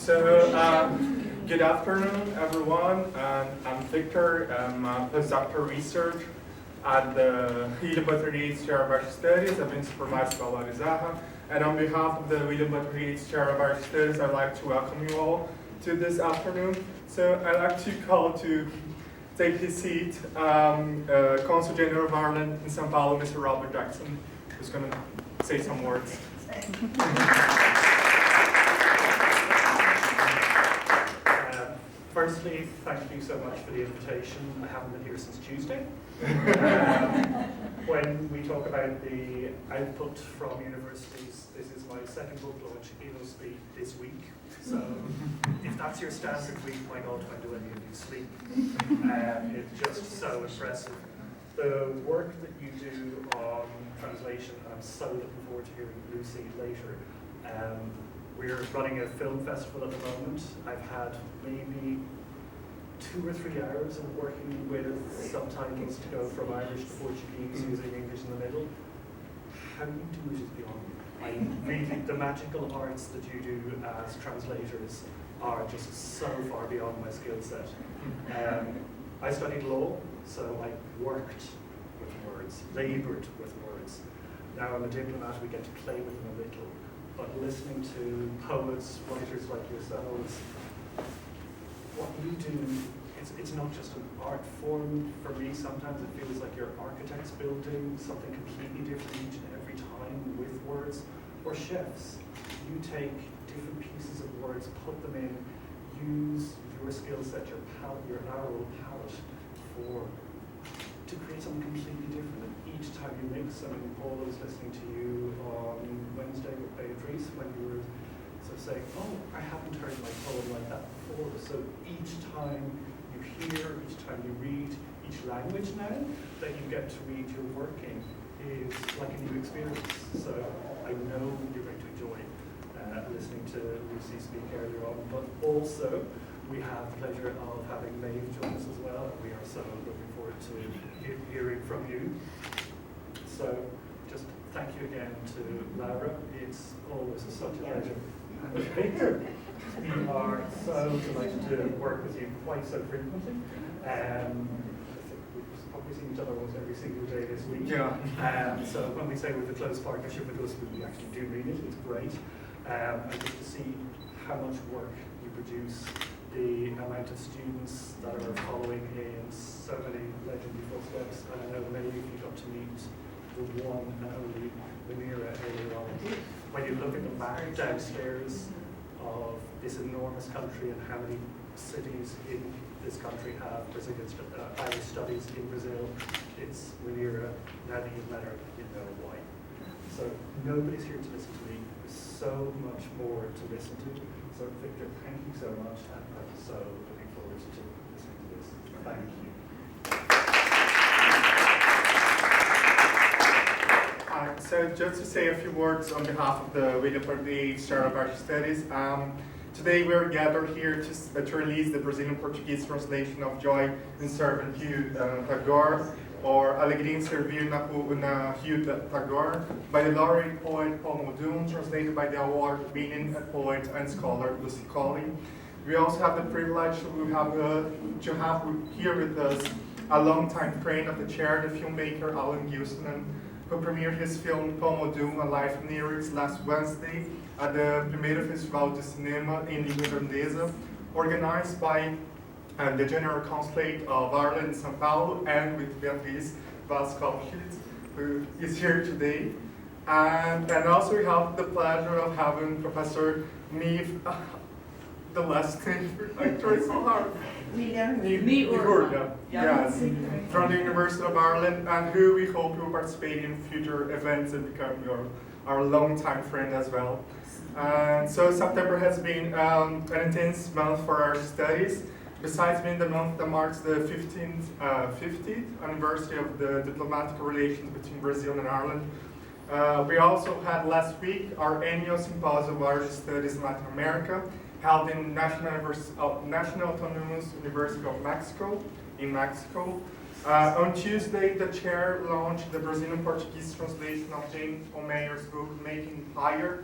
Good afternoon, everyone. I'm Victor. I'm a postdoctoral research at the William Butler Yeats Chair of Art Studies. I've been supervised by Laura. And on behalf of the William Butler Yeats Chair of Art Studies, I'd like to welcome you all to this afternoon. So I'd like to call to take his seat Cônsul-Geral da Irlanda in São Paulo, Mr. Robert Jackson, who's going to say some words. Firstly, thank you so much for the invitation. I haven't been here since Tuesday. When we talk about the output from universities, this is my second book launch. It'll be this week. So if that's your standard week, my God, when do any of you sleep? It's just so impressive. The work that you do on translation, I'm so looking forward to hearing Luci later. We're running a film festival at the moment. I've had maybe 2 or 3 hours of working with subtitles to go from Irish to Portuguese using English in the middle. How you do it is beyond me. Really, the magical arts that you do as translators are just so far beyond my skill set. I studied law, so I worked with words, laboured with words. Now I'm a diplomat, we get to play with them a little. But listening to poets, writers like yourselves, what you do, it's not just an art form. For me, sometimes it feels like you're architects building something completely different each and every time with words. Or chefs, you take different pieces of words, put them in, use your skill set, your palette, your narrow palette to create something completely different. And each time you mix, I mean, Paul was listening to you on Wednesday with Beatrice when you were sort of saying, oh, I haven't heard my poem like that before. So each time you hear, each time you read, each language now that you get to read your work in is like a new experience. So I know you're going to enjoy listening to Luci speak earlier on, but also we have the pleasure of having Méabh join us as well. We are so looking forward to hearing from you. So just thank you again to Laura. It's always such a pleasure. And Victor, we are so delighted to work with you quite so frequently. I think we've probably seen each other almost every single day this week. Yeah. So when we say we have a close partnership with us, we actually do mean it. It's great. And just to see how much work you produce, the amount of students that are following in so many legendary footsteps. And I know many of you got to meet the one and only Munira earlier on. When you look at the map downstairs of this enormous country and how many cities in this country have Brazilian Irish studies in Brazil, it's Munira. Now that you've met her, you know why. So nobody's here to listen to me. There's so much more to listen to. So Victor, thank you so much, and I'm so looking forward to listening to this. Thank you. So just to say a few words on behalf of the William Butler Yeats Chair of Art Studies. Today we're gathered here to release the Brazilian Portuguese translation of Joy in Servir, Rue Tagore, or Alegria, Servir, Rue Tagore, by the laureate poet Paul Muldoon, translated by the award-winning poet and scholar Luci Collin. We also have the privilege to have here with us a longtime friend of the chair, the filmmaker Alan Gilsenan, who premiered his film Paul Muldoon, A Life in Lyrics last Wednesday at the Primeiro Festival de Cinema in Língua Irlandesa, organized by the General Consulate of Ireland in São Paulo, and with Beatrice Vasconcelos, who is here today. And also we have the pleasure of having Professor Méabh, the last name, I try so hard. Ní Fhuartháin, yes, from the University of Ireland, and who we hope will participate in future events and become our longtime friend as well. And so September has been an intense month for our studies. Besides being the month that marks the 50th anniversary of the diplomatic relations between Brazil and Ireland, we also had last week our annual Symposium of Irish Studies in Latin America, held in National Autonomous University of Mexico, in Mexico. On Tuesday, the chair launched the Brazilian Portuguese translation of James O'Meara's book, Making Higher,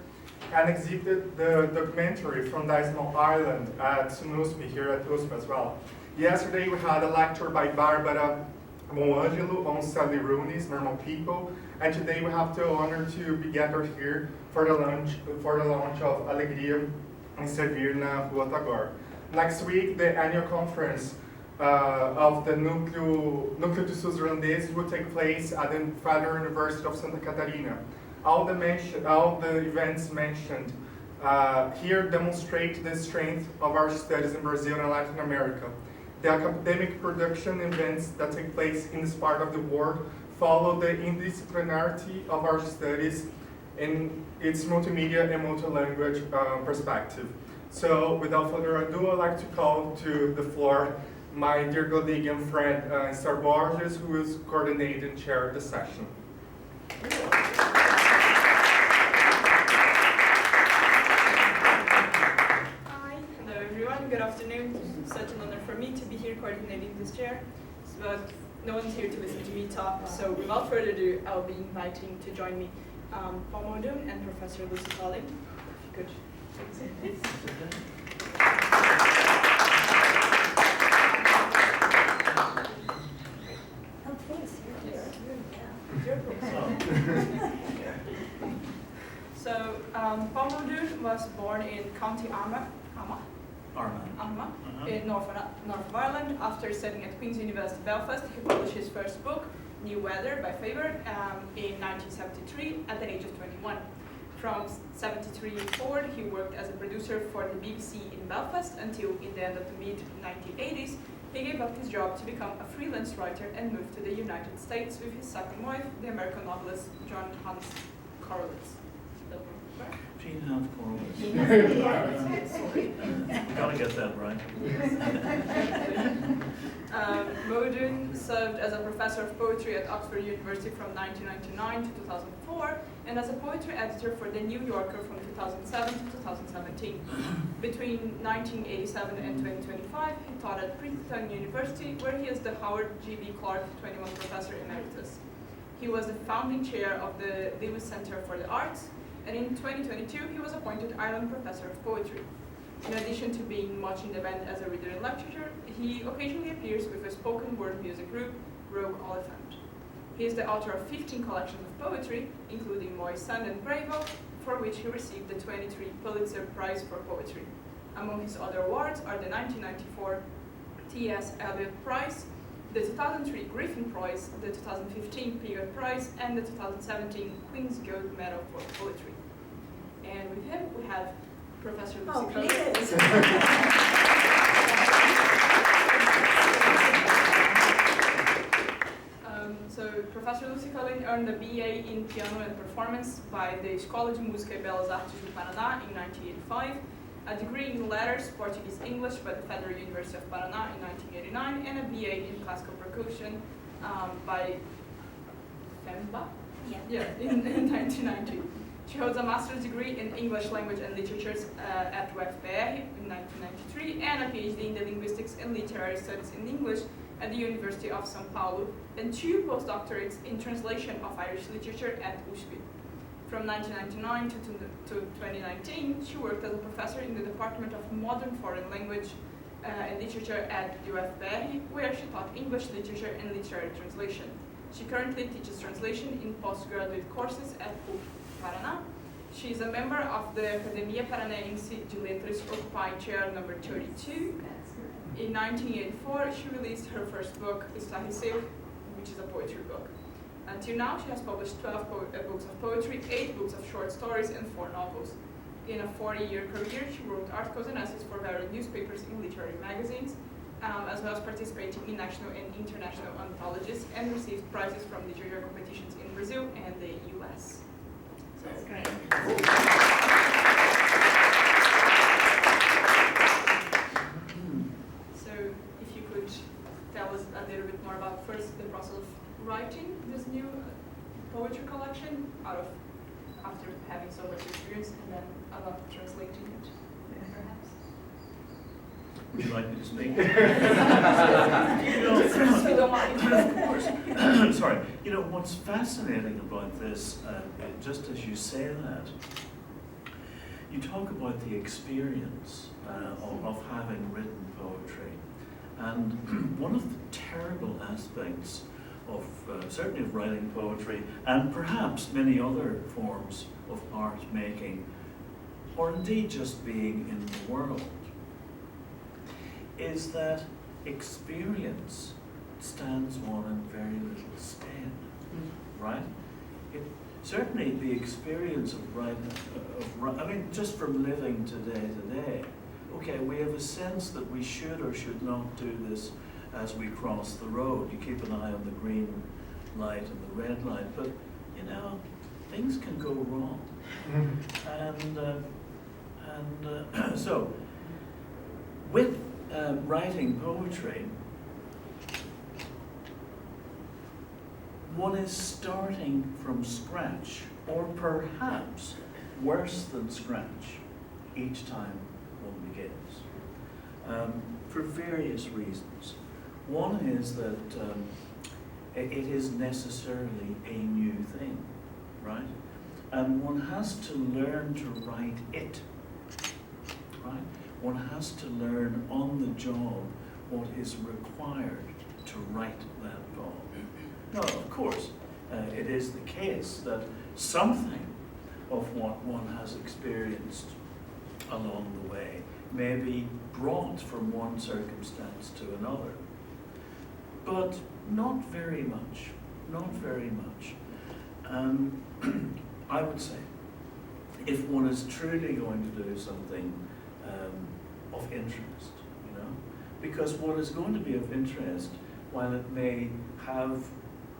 and exhibited the documentary from the small island at Sunusmi, here at USP as well. Yesterday we had a lecture by Barbara Moangelo on Salirunis, Normal People, and today we have the honor to be gathered here for the launch of Alegria and Servir na Rue Tagore. Next week, the annual conference of the Núcleo de Estudos Irlandeses will take place at the Federal University of Santa Catarina. All the events mentioned here demonstrate the strength of our studies in Brazil and Latin America. The academic production events that take place in this part of the world follow the interdisciplinarity of our studies in its multimedia and multi-language perspective. So, without further ado, I'd like to call to the floor my dear colleague and friend, Esther Borges, who is coordinating and chair of the session. Good afternoon. It's such an honor for me to be here coordinating this chair, but no one's here to listen to me talk, so without further ado, I'll be inviting to join me Paul Muldoon and Professor Luci Collin. If you could please. Oh, please. So, Paul Muldoon was born in County Armagh, in north of Ireland. After studying at Queen's University Belfast, he published his first book, New Weather, by Favour, in 1973 at the age of 21. From 1973 forward, he worked as a producer for the BBC in Belfast until, in the end of the mid-1980s, he gave up his job to become a freelance writer and moved to the United States with his second wife, the American novelist John Hans Corlitz. Jean Hans Corlitz. Gotta get that right. Muldoon served as a professor of poetry at Oxford University from 1999 to 2004, and as a poetry editor for The New Yorker from 2007 to 2017. Between 1987 and 2025, he taught at Princeton University, where he is the Howard G.B. Clark 21 Professor Emeritus. He was the founding chair of the Lewis Center for the Arts, and in 2022, he was appointed Ireland Professor of Poetry. In addition to being much in demand as a reader and lecturer, he occasionally appears with a spoken word music group, Rogue Elephant. He is the author of 15 collections of poetry, including Moist Sand and Bravo, for which he received the 23 Pulitzer Prize for Poetry. Among his other awards are the 1994 T.S. Eliot Prize, the 2003 Griffin Prize, the 2015 Pigott Prize, and the 2017 Queen's Gold Medal for Poetry. And with him, we have Professor Luci Collin. So Professor Luci Collin earned a BA in Piano and Performance by the Escola de Música e Belas Artes do Paraná in 1985, a degree in Letters, Portuguese-English by the Federal University of Paraná in 1989, and a BA in Classical Percussion by FEMBA in 1990. She holds a master's degree in English Language and Literatures at UFPR in 1993, and a PhD in the Linguistics and Literary Studies in English at the University of São Paulo, and 2 postdoctorates in translation of Irish literature at USP. From 1999 to 2019, she worked as a professor in the Department of Modern Foreign Language and Literature at UFPR, where she taught English literature and literary translation. She currently teaches translation in postgraduate courses at PUC Paraná. She is a member of the Academia Paranaense de Letras, occupying chair number 32. In 1984, she released her first book, Estarreceu, which is a poetry book. Until now, she has published 12 books of poetry, 8 books of short stories, and 4 novels. In a 40-year career, she wrote articles and essays for various newspapers and literary magazines, as well as participating in national and international anthologies, and received prizes from literary competitions in Brazil and the US. So, That's great. So, if you could tell us a little bit more about first the process of writing this new poetry collection after having so much experience, and then about translating it, perhaps. Would you like me to speak? If you don't mind. Of course. Sorry. You know, what's fascinating about this, just as you say that, you talk about the experience of having written poetry. And one of the terrible aspects of, certainly of writing poetry, and perhaps many other forms of art making, or indeed just being in the world, is that experience stands one in very little stead, right? Certainly the experience of writing, I mean, just from living today to day, okay, we have a sense that we should or should not do this as we cross the road. You keep an eye on the green light and the red light, but you know, things can go wrong. So, with writing poetry, one is starting from scratch, or perhaps worse than scratch, each time one begins, for various reasons. One is that it is necessarily a new thing, right? And one has to learn to write it, right? One has to learn on the job what is required to write that poem. Now, of course, it is the case that something of what one has experienced along the way may be brought from one circumstance to another, but not very much, not very much. I would say, if one is truly going to do something of interest, you know, because what is going to be of interest, while it may have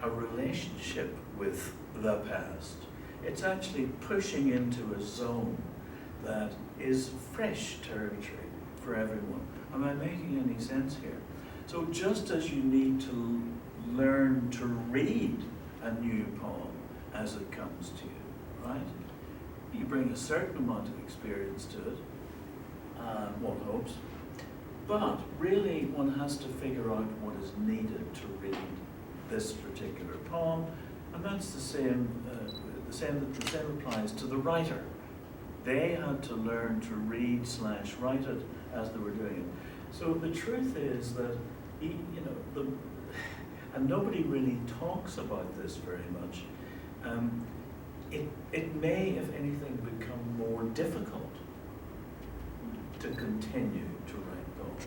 a relationship with the past, it's actually pushing into a zone that is fresh territory for everyone. Am I making any sense here? So just as you need to learn to read a new poem as it comes to you, right? You bring a certain amount of experience to it, one hopes, but really one has to figure out what is needed to read this particular poem, and that's the same applies to the writer. They had to learn to read / write it as they were doing it. So the truth is that, you know, and nobody really talks about this very much, it may, if anything, become more difficult to continue to write poems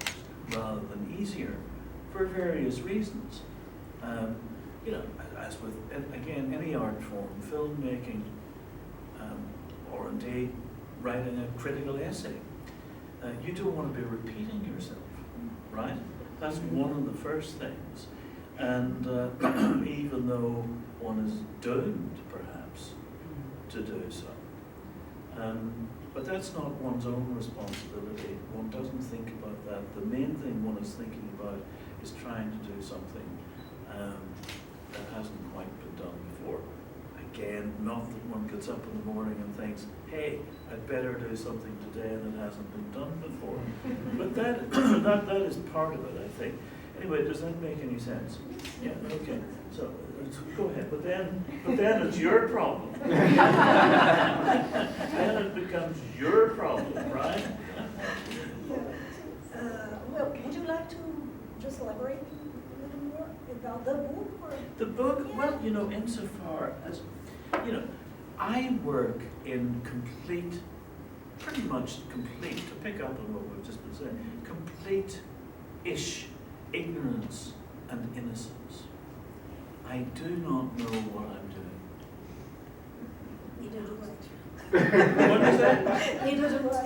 rather than easier for various reasons. You know, as with, again, any art form, filmmaking, or indeed writing a critical essay, you don't want to be repeating yourself, right? That's one of the first things. And even though one is doomed, perhaps, to do so. But that's not one's own responsibility. One doesn't think about that. The main thing one is thinking about is trying to do something that hasn't quite been done before. Again, not that one gets up in the morning and thinks, hey, I'd better do something today that hasn't been done before. But that is part of it, I think. Anyway, does that make any sense? Yeah, okay. So go ahead. But then it's your problem. Then it becomes your problem, right? Well, would you like to just elaborate a little more about the book? Or? The book, well, you know, insofar as, you know, I work in pretty much complete, to pick up on what we've just been saying, complete-ish ignorance and innocence. I do not know what I'm doing. Neither do I. What is that? Neither do I.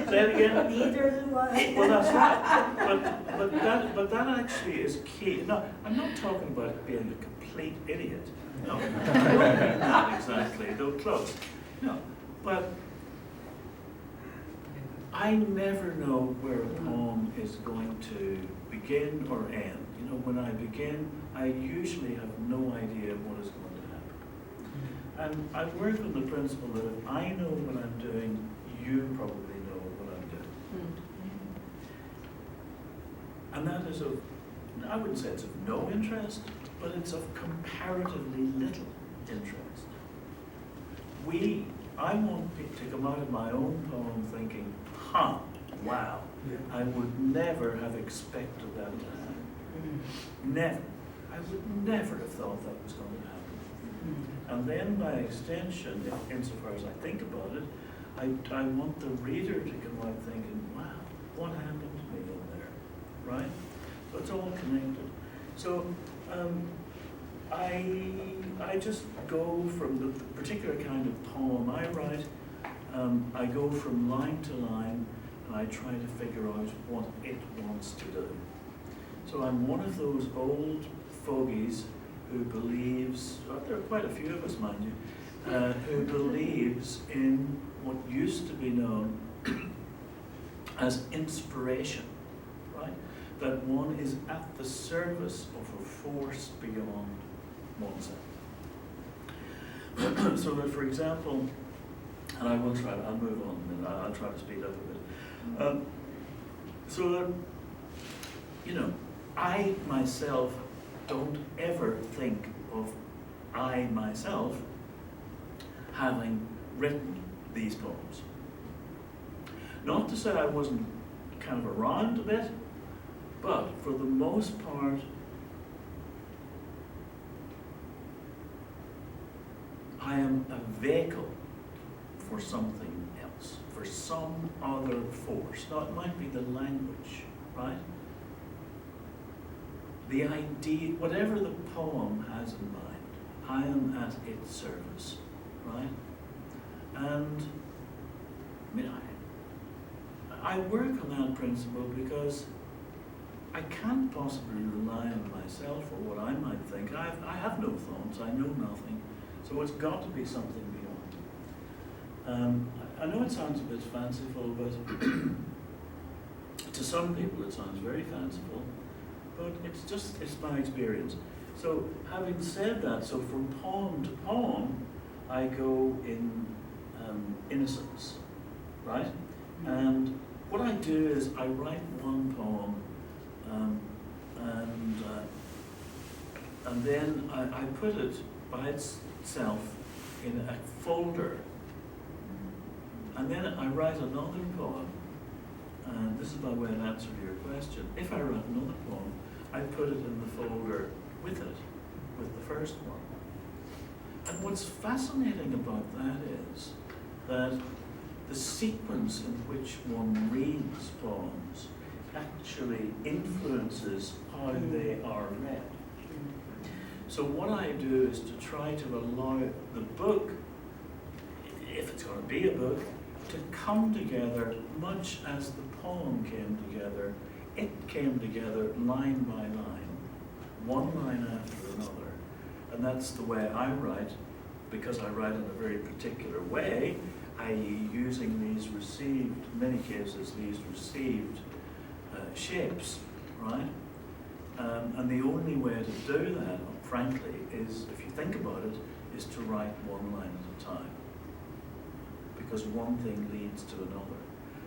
Say it again? Neither do I. Well, that's right. But that actually is key. No, I'm not talking about being a complete idiot. No, not exactly, though close. No, but I never know where a poem is going to begin or end. You know, when I begin, I usually have no idea what is going to happen. And I work on the principle that if I know what I'm doing, you probably know what I'm doing. And that is of, I wouldn't say it's of no interest, but it's of comparatively little interest. I want to come out of my own poem thinking, wow, I would never have expected that to happen. Never. I would never have thought that was going to happen. And then by extension, insofar as I think about it, I want the reader to come out thinking, wow, what happened to me in there, right? So it's all connected. So I just go from the particular kind of poem I write, I go from line to line, and I try to figure out what it wants to do. So I'm one of those old fogies who believes, well, there are quite a few of us, mind you, who believes in what used to be known as inspiration, right? That one is at the service of a force beyond oneself. So that, for example, and I will try, I'll move on a minute, I'll try to speed up a bit. So that, you know, I myself don't ever think of I myself having written these poems. Not to say I wasn't kind of around a bit, but for the most part, I am a vehicle for something else, for some other force. Now, it might be the language, right? The idea, whatever the poem has in mind, I am at its service, right? And I mean, I work on that principle because I can't possibly rely on myself or what I might think. I have no thoughts, I know nothing, so it's got to be something beyond. I know it sounds a bit fanciful, but to some people it sounds very fanciful, but it's my experience. So having said that, so from poem to poem, I go in innocence, right? And what I do is I write one poem, and then I put it by itself in a folder, and then I write another poem, and this is by way of answer to your question. If I write another poem, I put it in the folder with it, with the first one. And what's fascinating about that is that the sequence in which one reads poems actually influences how they are read. So what I do is to try to allow the book, if it's going to be a book, to come together much as the poem came together. It came together line by line, one line after another. And that's the way I write, because I write in a very particular way, i.e. using these received, in many cases, these received shapes, right? And the only way to do that, frankly, is, if you think about it, is to write one line at a time. Because one thing leads to another.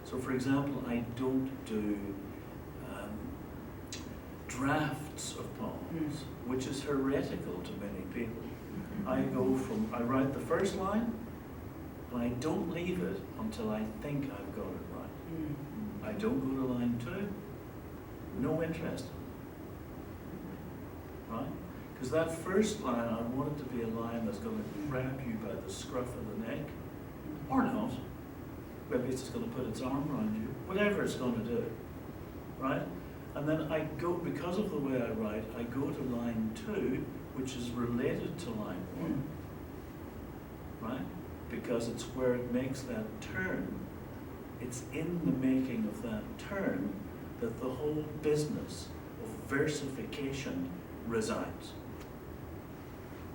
So for example, I don't do drafts of poems, which is heretical to many people. I write the first line, and I don't leave it until I think I've got it right. I don't go to line 2, no interest in it, right? Because that first line, I want it to be a line that's going to grab you by the scruff of the neck, or not. Maybe it's just going to put its arm around you, whatever it's going to do, right? And then I go, because of the way I write, I go to line 2, which is related to line 1, right? Because it's where it makes that turn. It's in the making of that turn that the whole business of versification resides.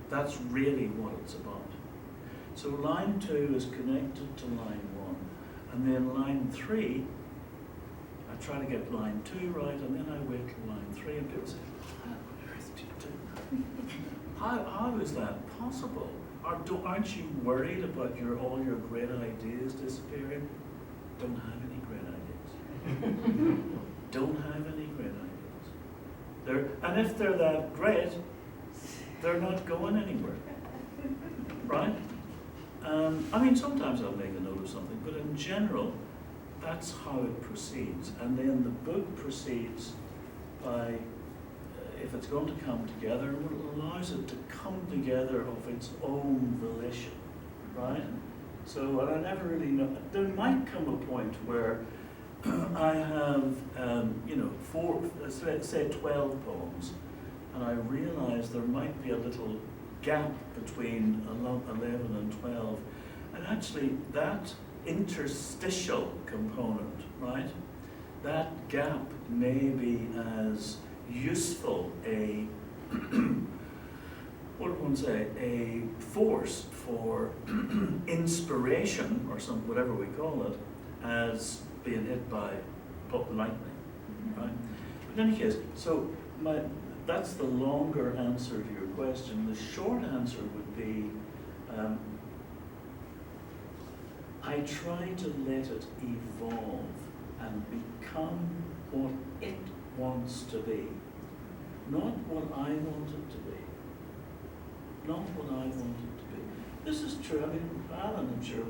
That's really what it's about. So line 2 is connected to line 1, and then line 3, I try to get line 2 right, and then I wait till line 3, and people say, how on earth do you do that? How is that possible? Aren't you worried about all your great ideas disappearing? Don't have any great ideas. Don't have any great ideas. And if they're that great, they're not going anywhere, right? I mean, sometimes I'll make a note of something, but in general, that's how it proceeds. And then the book proceeds by, if it's going to come together, it allows it to come together of its own volition, right? So, and I never really know, there might come a point where I have, say 12 poems, and I realize there might be a little gap between 11 and 12, and actually that interstitial component, right, that gap may be as useful a what would one say, a force for inspiration or whatever we call it, as being hit by lightning, right? But in any case, so that's the longer answer to your question. The short answer would be, I try to let it evolve and become what it wants to be, not what I want it to be. Not what I want it to be. This is true. I mean, Alan, I'm sure,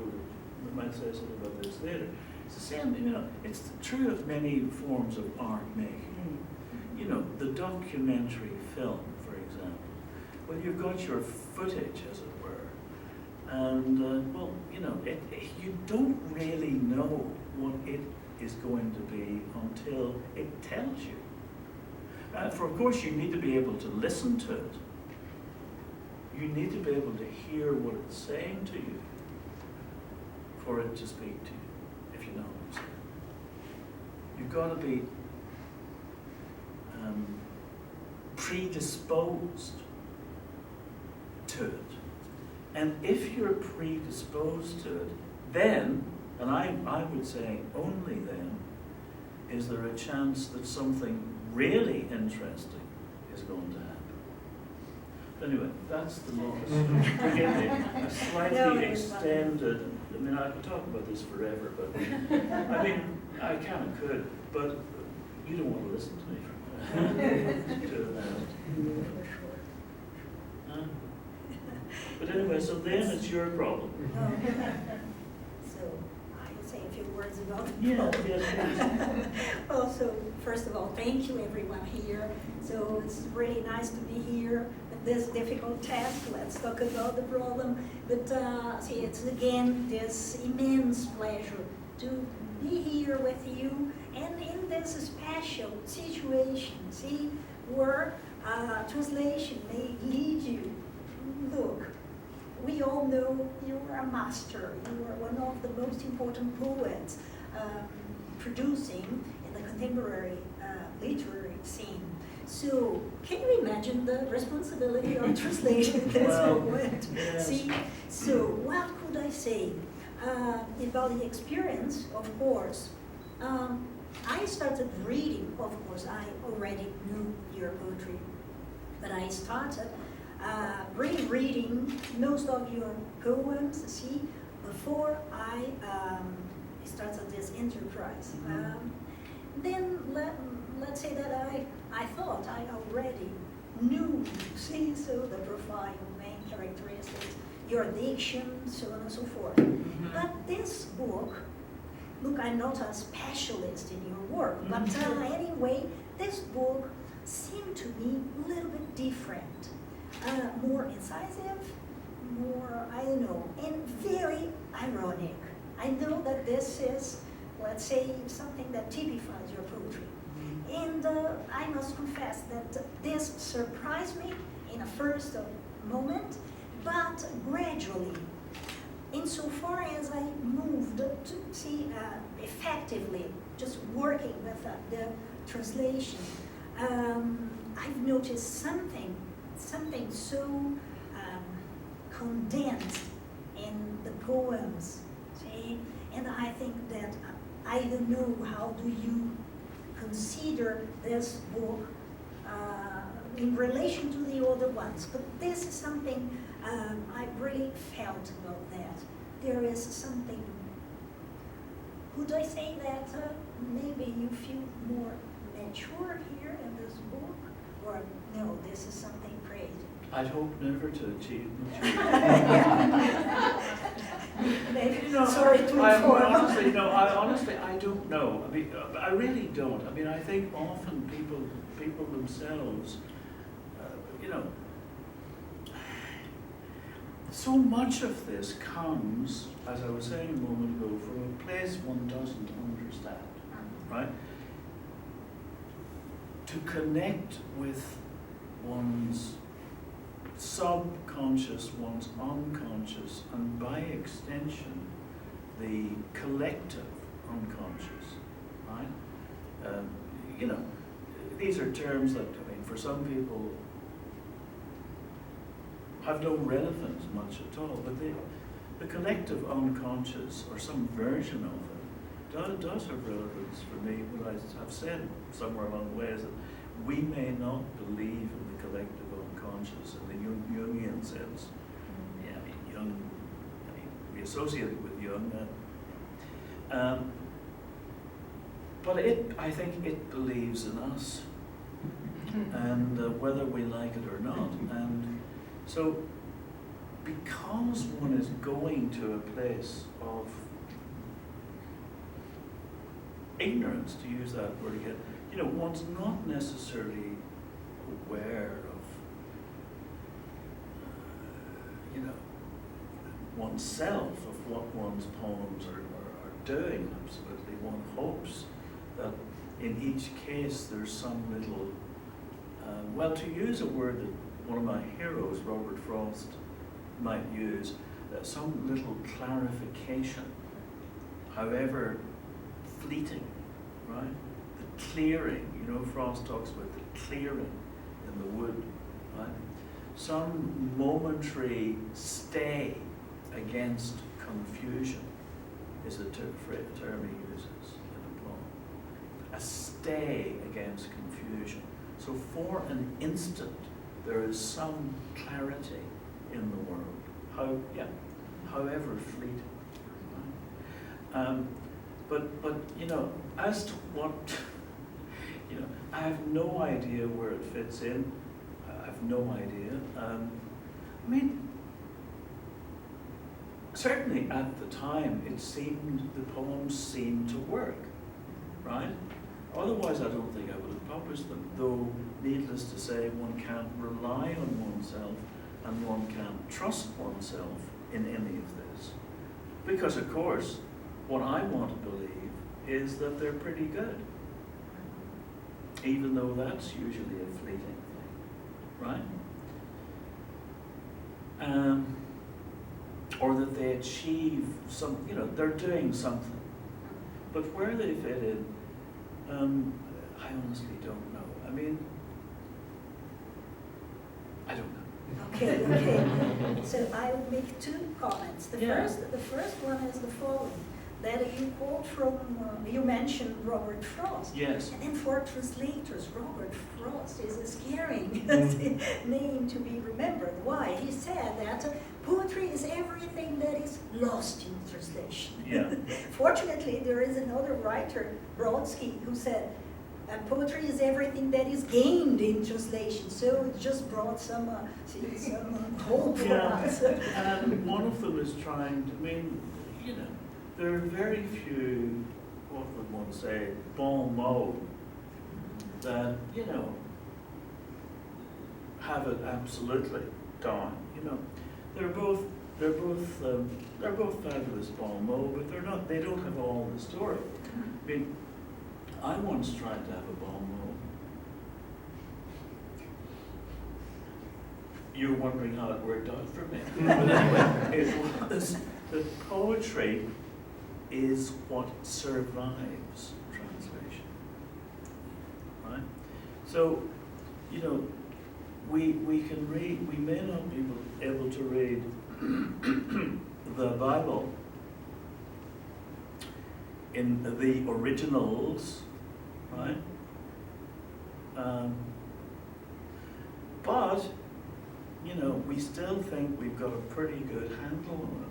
might say something about this later. It's the same, it's true of many forms of art making. You know, the documentary film, for example. Well, you've got your footage, as it were, and, you don't really know what it is going to be until it tells you. Of course, you need to be able to listen to it. You need to be able to hear what it's saying to you for it to speak to you, if you know what I'm saying. You've got to be predisposed to it. And if you're predisposed to it, then, and I would say only then, is there a chance that something really interesting is going to happen. Anyway, that's the longest, forgive me, a slightly extended, I mean, I could talk about this forever, but, I mean, I kind of could, but you don't want to listen to me for huh? But anyway, so then it's your problem. So, I will say a few words about it. Yeah, yes, Well, so, first of all, thank you everyone here. So, it's really nice to be here. This difficult task, let's talk about the problem. But see, it's again this immense pleasure to be here with you and in this special situation, see, where translation may lead you. Look, we all know you are a master, you are one of the most important poets producing in the contemporary literary scene. So, can you imagine the responsibility of translating this poet? Yes. See, so what could I say about the experience? Of course, I started reading. Of course, I already knew your poetry, but I started rereading most of your poems. See, before I started this enterprise. Then let's say that I thought I already knew, see, so the profile, main characteristics, your diction, so on and so forth. But this book, look, I'm not a specialist in your work, but anyway, this book seemed to me a little bit different, more incisive, more, I don't know, and very ironic. I know that this is, let's say, something that typifies your poetry. And I must confess that this surprised me in a first moment, but gradually, insofar as I moved to see effectively, just working with the translation, I've noticed something so condensed in the poems, see? And I think that I don't know how do you consider this book in relation to the other ones, but this is something I really felt about that. There is something, would I say that maybe you feel more mature here in this book? Or no, this is something crazy? I'd hope never to achieve maturity. Maybe, You know, sorry to inform. Honestly, I don't know. I mean, I really don't. I mean, I think often people themselves, you know, so much of this comes, as I was saying a moment ago, from a place one doesn't understand, right? To connect with one's subconscious, one's unconscious, and by extension, the collective unconscious, right? You know, these are terms that, I mean, for some people have no relevance much at all, but the collective unconscious, or some version of it, does have relevance for me. What I have said somewhere along the way is that we may not believe in the collective unconscious in the Jungian sense. Yeah, I mean, Jung, I mean, we associate it with Jung. But I think it believes in us, and whether we like it or not. And so, because one is going to a place of ignorance, to use that word again, you know, one's not necessarily aware of, you know, oneself, of what one's poems are doing. Absolutely, one hopes that in each case there's some little, well, to use a word that one of my heroes, Robert Frost, might use, some little clarification, however fleeting, right? The clearing, you know, Frost talks about the clearing in the wood, right? Some momentary stay against confusion is a term he uses in a poem. A stay against confusion. So for an instant, there is some clarity in the world, however fleeting. Right? But you know, as to what, you know, I have no idea where it fits in. I have no idea. I mean, certainly at the time, the poems seemed to work, right? Otherwise, I don't think I would have published them, though, needless to say, one can't rely on oneself and one can't trust oneself in any of this. Because, of course, what I want to believe is that they're pretty good, even though that's usually a fleeting thing, right? Or that they achieve some, you know, they're doing something. But where they fit in, I honestly don't know. I mean, I don't know. Okay. So I will make two comments. The first one is the following: that you quote from, you mentioned Robert Frost. Yes. And then for translators, Robert Frost is a scary name to be remembered. Why? He said that poetry is everything that is lost in translation. Yeah. Fortunately, there is another writer, Brodsky, who said, poetry is everything that is gained in translation. So it just brought some hope for us. And one of them is trying to, I mean, you know, there are very few, what would one say, bon mots that, you know, have it absolutely down. You know, they're both fabulous bon mots, but they don't have all the story. I mean, I once tried to have a bon mot. You're wondering how it worked out for me. But anyway, it was that poetry is what survives translation, right? So, you know, we can read, we may not be able to read the Bible in the originals, right? But, you know, we still think we've got a pretty good handle on it.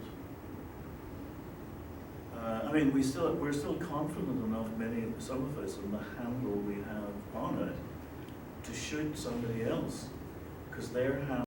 I mean, we're still confident enough, some of us, in the handle we have on it to shoot somebody else, because their handle